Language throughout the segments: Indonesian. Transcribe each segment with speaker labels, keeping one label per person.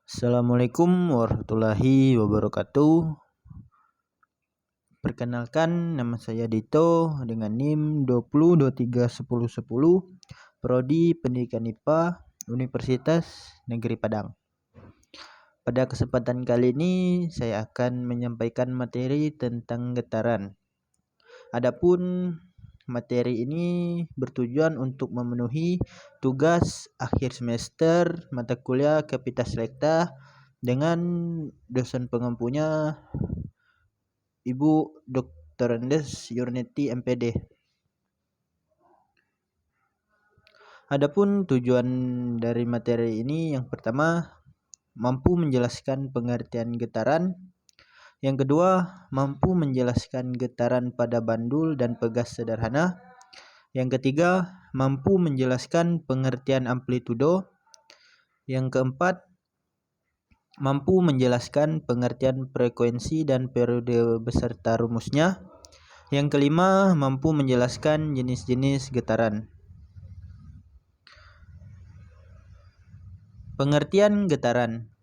Speaker 1: Assalamualaikum warahmatullahi wabarakatuh. Perkenalkan, nama saya Dito dengan NIM 20231010, Prodi Pendidikan IPA, Universitas Negeri Padang. Pada kesempatan kali ini saya akan menyampaikan materi tentang getaran. Adapun materi ini bertujuan untuk memenuhi tugas akhir semester mata kuliah Kapita Selekta dengan dosen pengampunya Ibu Dr. Andes Yurneti MPD. Adapun tujuan dari materi ini, yang pertama, mampu menjelaskan pengertian getaran. Yang kedua, mampu menjelaskan getaran pada bandul dan pegas sederhana. Yang ketiga, mampu menjelaskan pengertian amplitudo. Yang keempat, mampu menjelaskan pengertian frekuensi dan periode beserta rumusnya. Yang kelima, mampu menjelaskan jenis-jenis getaran. Pengertian getaran.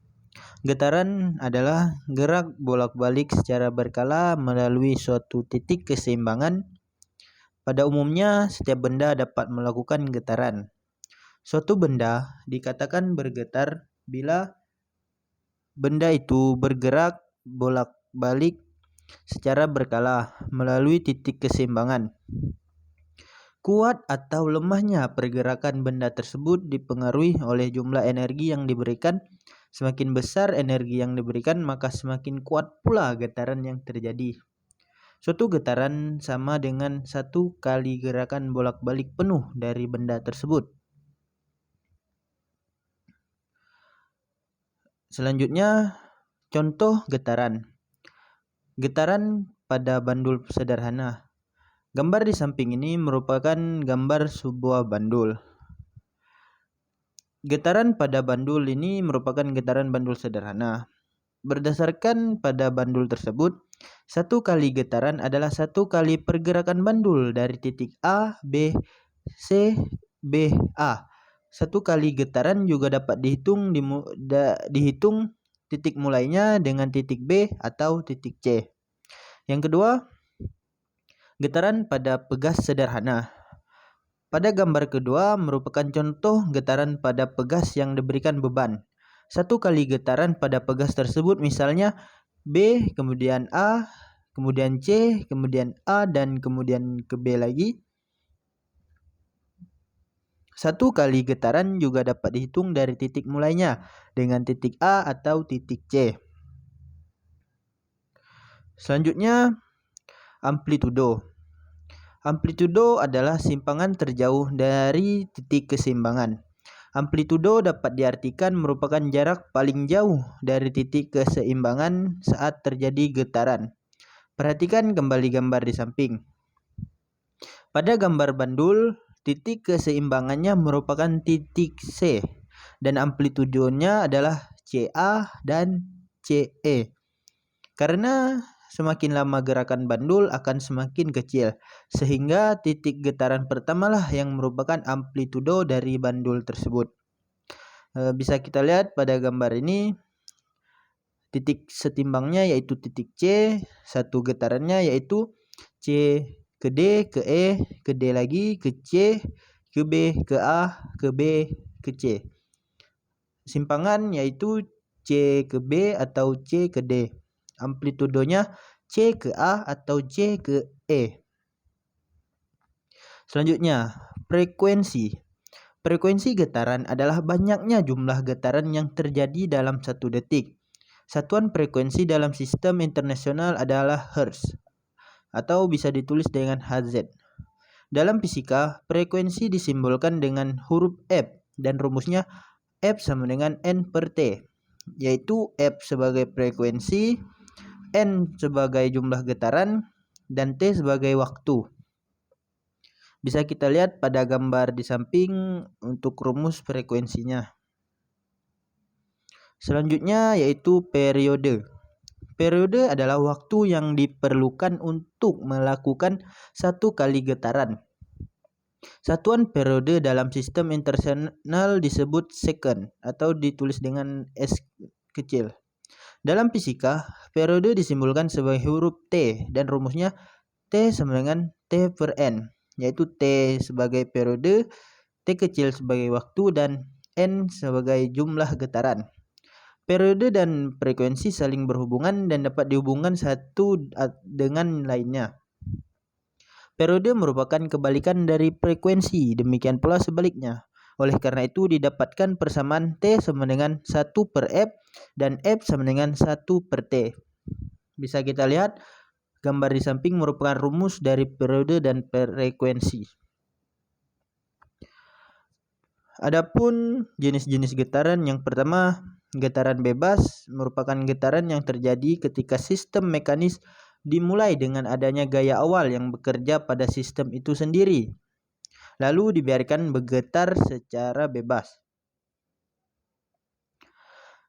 Speaker 1: Getaran adalah gerak bolak-balik secara berkala melalui suatu titik keseimbangan. Pada umumnya, setiap benda dapat melakukan getaran. Suatu benda dikatakan bergetar bila benda itu bergerak bolak-balik secara berkala melalui titik keseimbangan. Kuat atau lemahnya pergerakan benda tersebut dipengaruhi oleh jumlah energi yang diberikan. Semakin besar energi yang diberikan, maka semakin kuat pula getaran yang terjadi. Suatu getaran sama dengan satu kali gerakan bolak-balik penuh dari benda tersebut. Selanjutnya, contoh getaran. Getaran pada bandul sederhana. Gambar di samping ini merupakan gambar sebuah bandul. Getaran pada bandul ini merupakan getaran bandul sederhana. Berdasarkan pada bandul tersebut, satu kali getaran adalah satu kali pergerakan bandul dari titik A, B, C, B, A. Satu kali getaran juga dapat dihitung titik mulainya dengan titik B atau titik C. Yang kedua, getaran pada pegas sederhana. Pada gambar kedua merupakan contoh getaran pada pegas yang diberikan beban. Satu kali getaran pada pegas tersebut, misalnya B, kemudian A, kemudian C, kemudian A, dan kemudian ke B lagi. Satu kali getaran juga dapat dihitung dari titik mulainya dengan titik A atau titik C. Selanjutnya, amplitudo. Amplitudo adalah simpangan terjauh dari titik keseimbangan. Amplitudo dapat diartikan merupakan jarak paling jauh dari titik keseimbangan saat terjadi getaran. Perhatikan kembali gambar di samping. Pada gambar bandul, titik keseimbangannya merupakan titik C dan amplitudonya adalah CA dan CE. Karena semakin lama gerakan bandul akan semakin kecil, sehingga titik getaran pertamalah yang merupakan amplitudo dari bandul tersebut. Bisa kita lihat pada gambar ini, titik setimbangnya yaitu titik C, satu getarannya yaitu C ke D, ke E, ke D lagi, ke C, ke B, ke A, ke B, ke C. Simpangan yaitu C ke B atau C ke D. Amplitudonya C ke A atau C ke E. Selanjutnya, frekuensi. Frekuensi getaran adalah banyaknya jumlah getaran yang terjadi dalam satu detik. Satuan frekuensi dalam sistem internasional adalah Hertz, atau bisa ditulis dengan Hz. Dalam fisika, frekuensi disimbolkan dengan huruf F dan rumusnya F sama dengan N per T, yaitu F sebagai frekuensi, N sebagai jumlah getaran, dan T sebagai waktu. Bisa kita lihat pada gambar di samping untuk rumus frekuensinya. Selanjutnya yaitu periode. Periode adalah waktu yang diperlukan untuk melakukan satu kali getaran. Satuan periode dalam sistem internasional disebut second atau ditulis dengan kecil. Dalam fisika, periode disimbolkan sebagai huruf T dan rumusnya T sama dengan T per N, yaitu T sebagai periode, T kecil sebagai waktu, dan N sebagai jumlah getaran. Periode dan frekuensi saling berhubungan dan dapat dihubungkan satu dengan lainnya. Periode merupakan kebalikan dari frekuensi, demikian pula sebaliknya. Oleh karena itu didapatkan persamaan T sama dengan 1 per F dan F sama dengan 1 per T. Bisa kita lihat gambar di samping merupakan rumus dari periode dan frekuensi. Adapun jenis-jenis getaran, yang pertama, getaran bebas merupakan getaran yang terjadi ketika sistem mekanis dimulai dengan adanya gaya awal yang bekerja pada sistem itu sendiri, lalu dibiarkan bergetar secara bebas.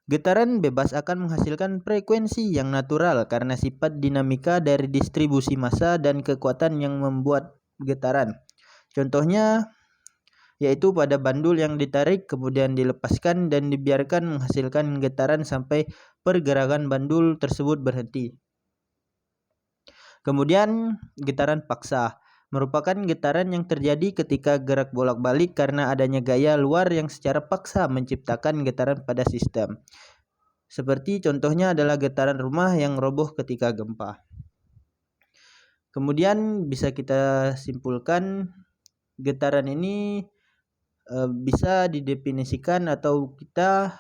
Speaker 1: Getaran bebas akan menghasilkan frekuensi yang natural karena sifat dinamika dari distribusi massa dan kekuatan yang membuat getaran. Contohnya yaitu pada bandul yang ditarik kemudian dilepaskan dan dibiarkan menghasilkan getaran sampai pergerakan bandul tersebut berhenti. Kemudian getaran paksa merupakan getaran yang terjadi ketika gerak bolak-balik karena adanya gaya luar yang secara paksa menciptakan getaran pada sistem. Seperti contohnya adalah getaran rumah yang roboh ketika gempa. Kemudian bisa kita simpulkan getaran ini bisa didefinisikan atau kita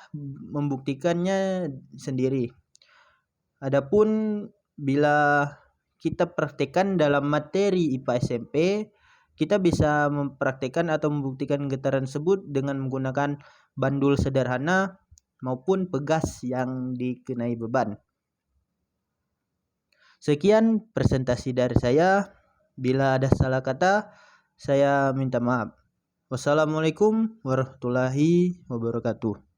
Speaker 1: membuktikannya sendiri. Adapun bila kita praktekkan dalam materi IPA SMP, kita bisa mempraktekkan atau membuktikan getaran tersebut dengan menggunakan bandul sederhana maupun pegas yang dikenai beban. Sekian presentasi dari saya. Bila ada salah kata, saya minta maaf. Wassalamualaikum warahmatullahi wabarakatuh.